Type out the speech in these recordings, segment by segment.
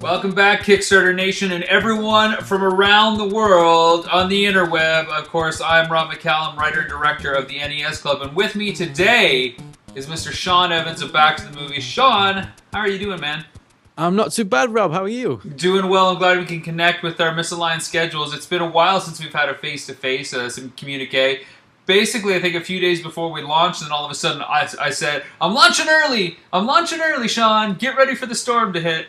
Welcome back, Kickstarter Nation, and everyone from around the world on the interweb. Of course, I'm Rob McCallum, writer and director of the NES Club, and with me today is Mr. Sean Evans of Back to the Movies. Sean, how are you doing, man? I'm not too bad, Rob. How are you? Doing well. I'm glad we can connect with our misaligned schedules. It's been a while since we've had a face-to-face, some communique. Basically, I think a few days before we launched, and all of a sudden I said, I'm launching early! I'm launching early, Sean! Get ready for the storm to hit.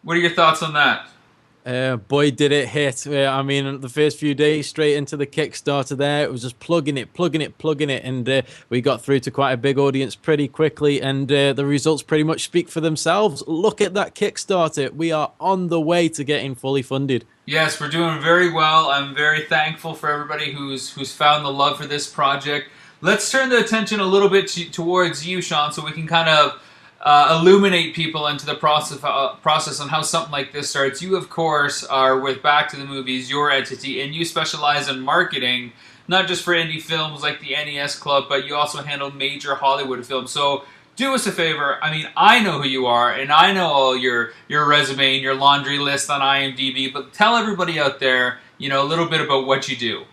What are your thoughts on that? Boy, did it hit. I mean, the first few days straight into the Kickstarter there, it was just plugging it. And we got through to quite a big audience pretty quickly. And the results pretty much speak for themselves. Look at that Kickstarter. We are on the way to getting fully funded. Yes, we're doing very well. I'm very thankful for everybody who's found the love for this project. Let's turn the attention a little bit towards you, Sean, so we can kind of illuminate people into the process on how something like this starts. You, of course, are with Back to the Movies, your entity, and you specialize in marketing, not just for indie films like the NES Club, but you also handle major Hollywood films. So do us a favor. I mean, I know who you are, and I know all your resume and your laundry list on IMDb, but tell everybody out there, a little bit about what you do.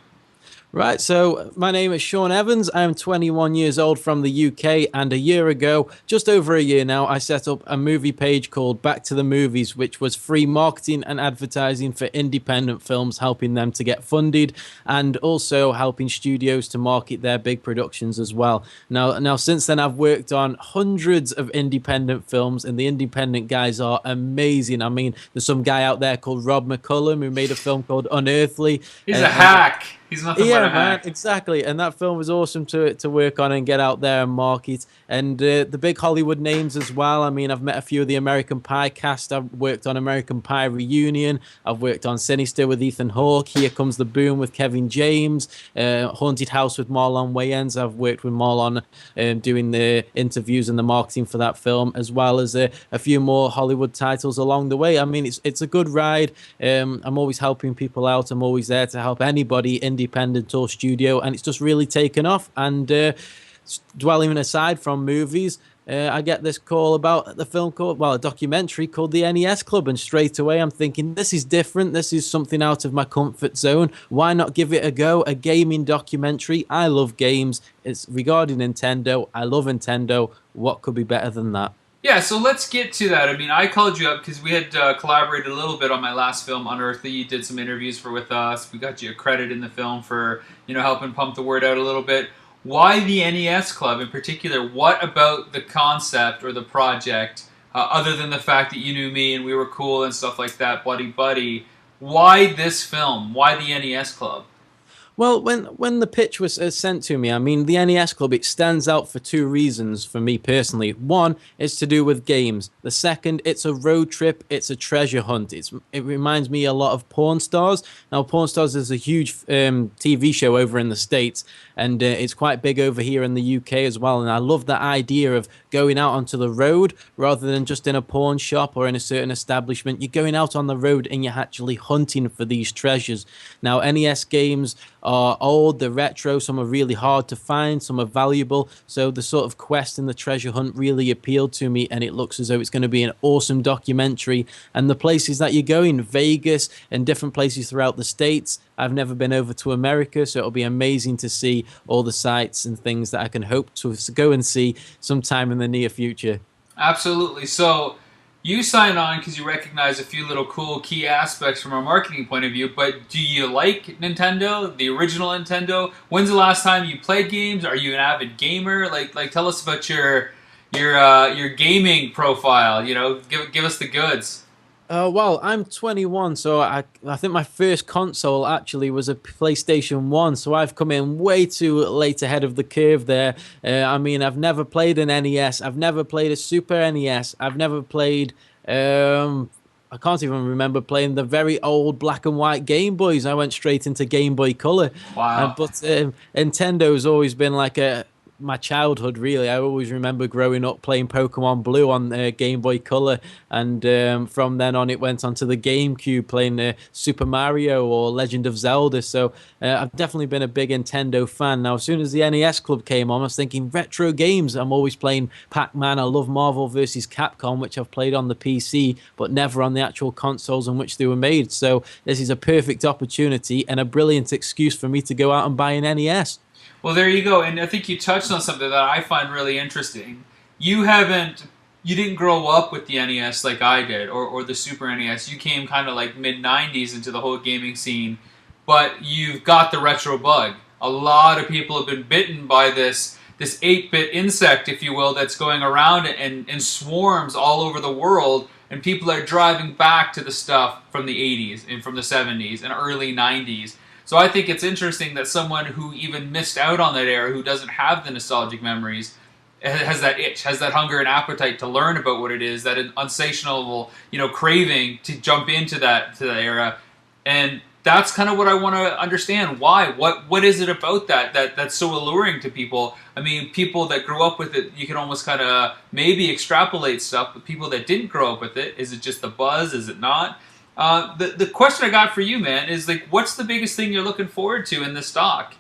Right, so my name is Sean Evans. I'm 21 years old from the UK, and a year ago, just over a year now, I set up a movie page called Back to the Movies, which was free marketing and advertising for independent films, helping them to get funded, and also helping studios to market their big productions as well. Now since then, I've worked on hundreds of independent films, and the independent guys are amazing. I mean, there's some guy out there called Rob McCallum who made a film called Unearthly. He's a hack. He's nothing but a hack. Man, exactly. And that film was awesome to work on and get out there and market. And the big Hollywood names as well. I mean, I've met a few of the American Pie cast. I've worked on American Pie Reunion. I've worked on Sinister with Ethan Hawke. Here Comes the Boom with Kevin James. Haunted House with Marlon Wayans. I've worked with Marlon doing the interviews and the marketing for that film, as well as a few more Hollywood titles along the way. I mean, it's a good ride. I'm always helping people out. I'm always there to help anybody, independent or studio, and it's just really taken off. And dwelling aside from movies, I get this call about the film called, a documentary called the NES Club, and straight away I'm thinking, this is different, this is something out of my comfort zone, why not give it a go? A gaming documentary. I love games, it's regarding Nintendo, I love Nintendo, what could be better than that? Yeah, so let's get to that. I mean, I called you up because we had collaborated a little bit on my last film, Unearthly. You did some interviews with us. We got you a credit in the film for, helping pump the word out a little bit. Why the NES Club in particular? What about the concept or the project, other than the fact that you knew me and we were cool and stuff like that, buddy? Why this film? Why the NES Club? Well, when the pitch was sent to me, I mean, the NES Club, it stands out for two reasons for me personally. One, is to do with games. The second, it's a road trip, it's a treasure hunt. It reminds me a lot of Pawn Stars. Now, Pawn Stars is a huge TV show over in the States, and it's quite big over here in the UK as well. And I love that idea of going out onto the road rather than just in a pawn shop or in a certain establishment. You're going out on the road and you're actually hunting for these treasures. Now, NES games are old, they're retro, some are really hard to find, some are valuable, so the sort of quest and the treasure hunt really appealed to me, and it looks as though it's going to be an awesome documentary. And the places that you're going, Vegas and different places throughout the States. I've never been over to America, so it'll be amazing to see all the sites and things that I can hope to go and see sometime in the near future. Absolutely. So you signed on because you recognize a few little cool key aspects from a marketing point of view, but do you like Nintendo, the original Nintendo? When's the last time you played games? Are you an avid gamer? Like tell us about your gaming profile. Give us the goods. Well, I'm 21, so I think my first console actually was a PlayStation 1, so I've come in way too late ahead of the curve there. I mean, I've never played an NES, I've never played a Super NES, I've never played, I can't even remember playing the very old black and white Game Boys. I went straight into Game Boy Color. Wow. But Nintendo's always been like my childhood, really. I always remember growing up playing Pokemon Blue on Game Boy Color, and from then on, it went on to the GameCube, playing Super Mario or Legend of Zelda. So I've definitely been a big Nintendo fan. Now, as soon as the NES Club came on, I was thinking retro games. I'm always playing Pac-Man. I love Marvel vs. Capcom, which I've played on the PC, but never on the actual consoles on which they were made. So this is a perfect opportunity and a brilliant excuse for me to go out and buy an NES. Well, there you go. And I think you touched on something that I find really interesting. You didn't grow up with the NES like I did, or the Super NES. You came kind of like mid 90s into the whole gaming scene, but you've got the retro bug. A lot of people have been bitten by this 8-bit insect, if you will, that's going around and swarms all over the world, and people are driving back to the stuff from the 80s and from the 70s and early 90s. So I think it's interesting that someone who even missed out on that era, who doesn't have the nostalgic memories, has that itch, has that hunger and appetite to learn about what it is, that insatiable, craving to jump into that era, and that's kind of what I want to understand. Why? What is it about that's so alluring to people? I mean, people that grew up with it, you can almost kind of maybe extrapolate stuff, but people that didn't grow up with it, is it just the buzz? Is it not? The question I got for you, man, is like, what's the biggest thing you're looking forward to in this doc?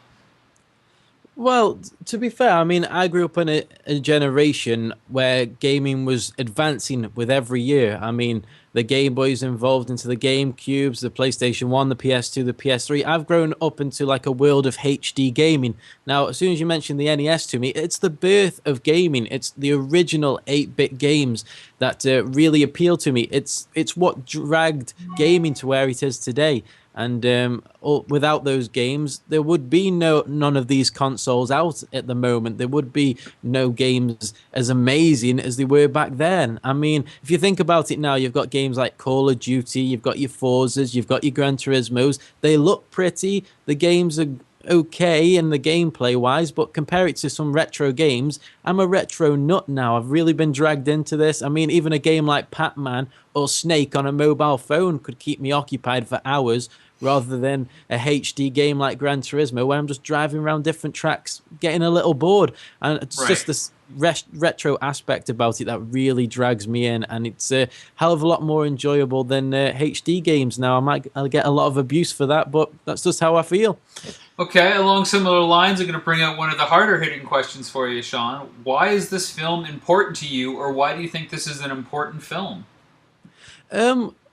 Well, to be fair, I mean, I grew up in a generation where gaming was advancing with every year. I mean, the Game Boys involved into the Game Cubes, the PlayStation 1, the PS2, the PS3. I've grown up into like a world of HD gaming. Now, as soon as you mentioned the NES to me, it's the birth of gaming. It's the original 8-bit games that really appeal to me. It's what dragged gaming to where it is today. And without those games, there would be none of these consoles out at the moment. There would be no games as amazing as they were back then. I mean, if you think about it now, you've got games like Call of Duty, you've got your Forzas, you've got your Gran Turismos. They look pretty. The games are okay in the gameplay wise, but compare it to some retro games. I'm a retro nut now. I've really been dragged into this. I mean, even a game like Pac-Man or Snake on a mobile phone could keep me occupied for hours, rather than a HD game like Gran Turismo, where I'm just driving around different tracks, getting a little bored. And it's just this retro aspect about it that really drags me in, and it's a hell of a lot more enjoyable than HD games now. I'll get a lot of abuse for that, but that's just how I feel. Okay, along similar lines, I'm going to bring out one of the harder hitting questions for you, Sean. Why is this film important to you, or why do you think this is an important film?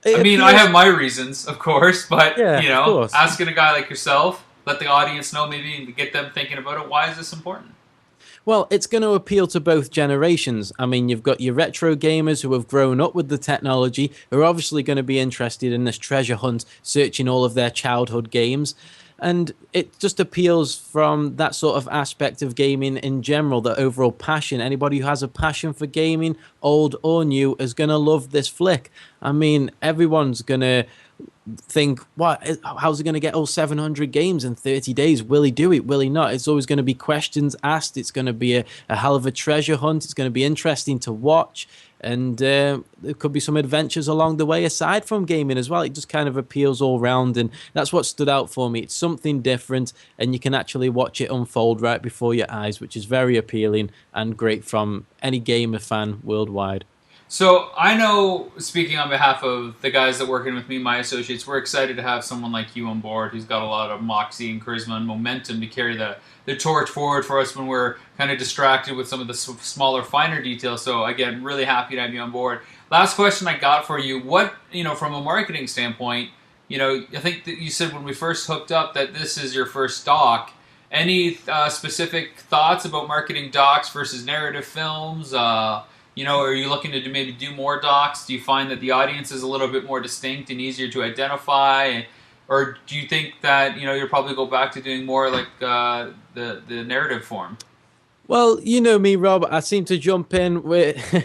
I mean, I have my reasons, of course, but, yeah, of course. Asking a guy like yourself, let the audience know, maybe get them thinking about it. Why is this important? Well, it's going to appeal to both generations. I mean, you've got your retro gamers who have grown up with the technology, who are obviously going to be interested in this treasure hunt, searching all of their childhood games. And it just appeals from that sort of aspect of gaming in general, the overall passion. Anybody who has a passion for gaming, old or new, is going to love this flick. I mean, everyone's going to think, how's he going to get all 700 games in 30 days? Will he do it? Will he not? It's always going to be questions asked. It's going to be a hell of a treasure hunt. It's going to be interesting to watch. And there could be some adventures along the way aside from gaming as well. It just kind of appeals all round, and that's what stood out for me. It's something different, and you can actually watch it unfold right before your eyes, which is very appealing and great from any gamer fan worldwide. So I know, speaking on behalf of the guys that working with me, my associates, we're excited to have someone like you on board who's got a lot of moxie and charisma and momentum to carry the torch forward for us when we're kind of distracted with some of the smaller, finer details. So again, really happy to have you on board. Last question I got for you: what, from a marketing standpoint, I think that you said when we first hooked up that this is your first doc. Any specific thoughts about marketing docs versus narrative films? Are you looking to maybe do more docs? Do you find that the audience is a little bit more distinct and easier to identify? Or do you think that, you'll probably go back to doing more like the narrative form? Well, you know me, Rob. I seem to jump in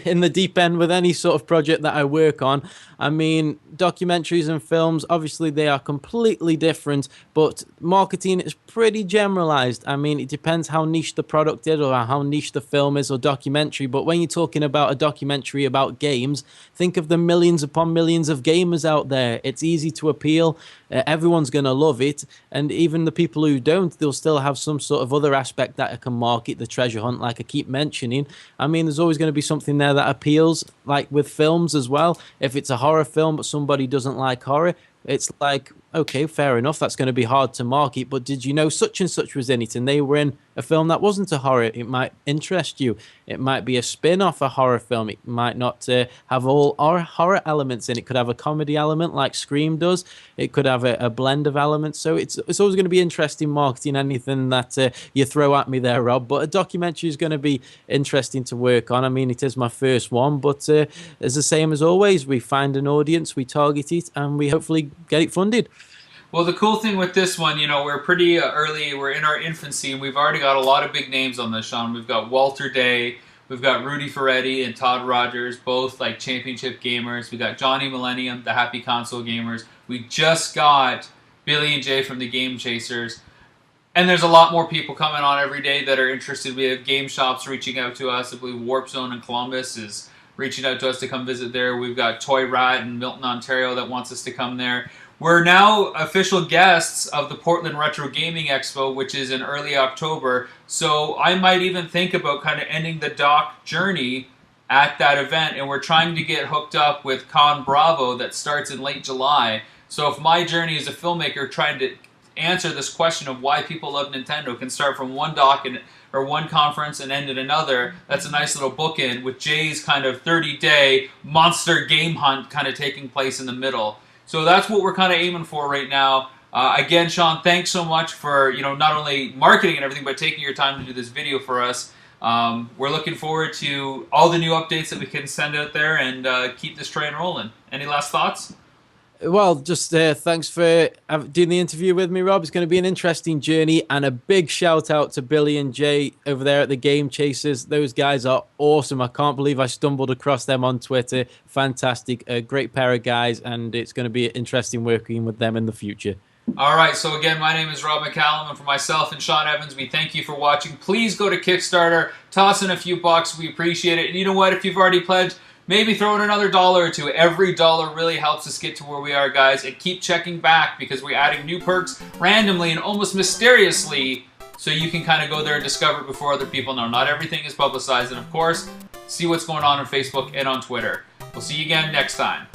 in the deep end with any sort of project that I work on. I mean, documentaries and films, obviously they are completely different, but marketing is pretty generalized. I mean, it depends how niche the product is or how niche the film is or documentary. But when you're talking about a documentary about games, think of the millions upon millions of gamers out there. It's easy to appeal. Everyone's going to love it. And even the people who don't, they'll still have some sort of other aspect that I can market, the treasure treasure hunt, like I keep mentioning. I mean, there's always going to be something there that appeals, like with films as well. If it's a horror film, but somebody doesn't like horror, it's like, okay, fair enough, that's going to be hard to market, but did you know such and such was in it and they were in a film that wasn't a horror? It might interest you. It might be a spin-off a horror film. It might not have all horror elements in it. It could have a comedy element like Scream does. It could have a blend of elements. So it's always going to be interesting marketing anything that you throw at me there, Rob. But a documentary is going to be interesting to work on. I mean, it is my first one, but it's the same as always. We find an audience, we target it, and we hopefully get it funded. Well, the cool thing with this one, you know, we're pretty early. We're in our infancy, and we've already got a lot of big names on this, Sean. We've got Walter Day, we've got Rudy Ferretti and Todd Rogers, both like championship gamers. We got Johnny Millennium, the Happy Console Gamers. We just got Billy and Jay from the Game Chasers. And there's a lot more people coming on every day that are interested. We have game shops reaching out to us. I believe Warp Zone in Columbus is reaching out to us to come visit there. We've got Toy Rat in Milton, Ontario that wants us to come there. We're now official guests of the Portland Retro Gaming Expo, which is in early October. So I might even think about kind of ending the doc journey at that event. And we're trying to get hooked up with Con Bravo that starts in late July. So if my journey as a filmmaker trying to answer this question of why people love Nintendo can start from one doc or one conference and end at another, that's a nice little bookend with Jay's kind of 30-day monster game hunt kind of taking place in the middle. So that's what we're kind of aiming for right now. Again, Sean, thanks so much for, you know, not only marketing and everything, but taking your time to do this video for us. We're looking forward to all the new updates that we can send out there and keep this train rolling. Any last thoughts? Well, just thanks for doing the interview with me, Rob. It's going to be an interesting journey, and a big shout out to Billy and Jay over there at the Game Chasers. Those guys are awesome. I can't believe I stumbled across them on Twitter. Fantastic, a great pair of guys, and it's going to be interesting working with them in the future. All right, so again, my name is Rob McCallum, and for myself and Sean Evans, we thank you for watching. Please go to Kickstarter, toss in a few bucks. We appreciate it. And you know what? If you've already pledged, maybe throw in another $1 or $2. Every dollar really helps us get to where we are, guys. And keep checking back because we're adding new perks randomly and almost mysteriously so you can kind of go there and discover it before other people know. Not everything is publicized. And of course, see what's going on Facebook and on Twitter. We'll see you again next time.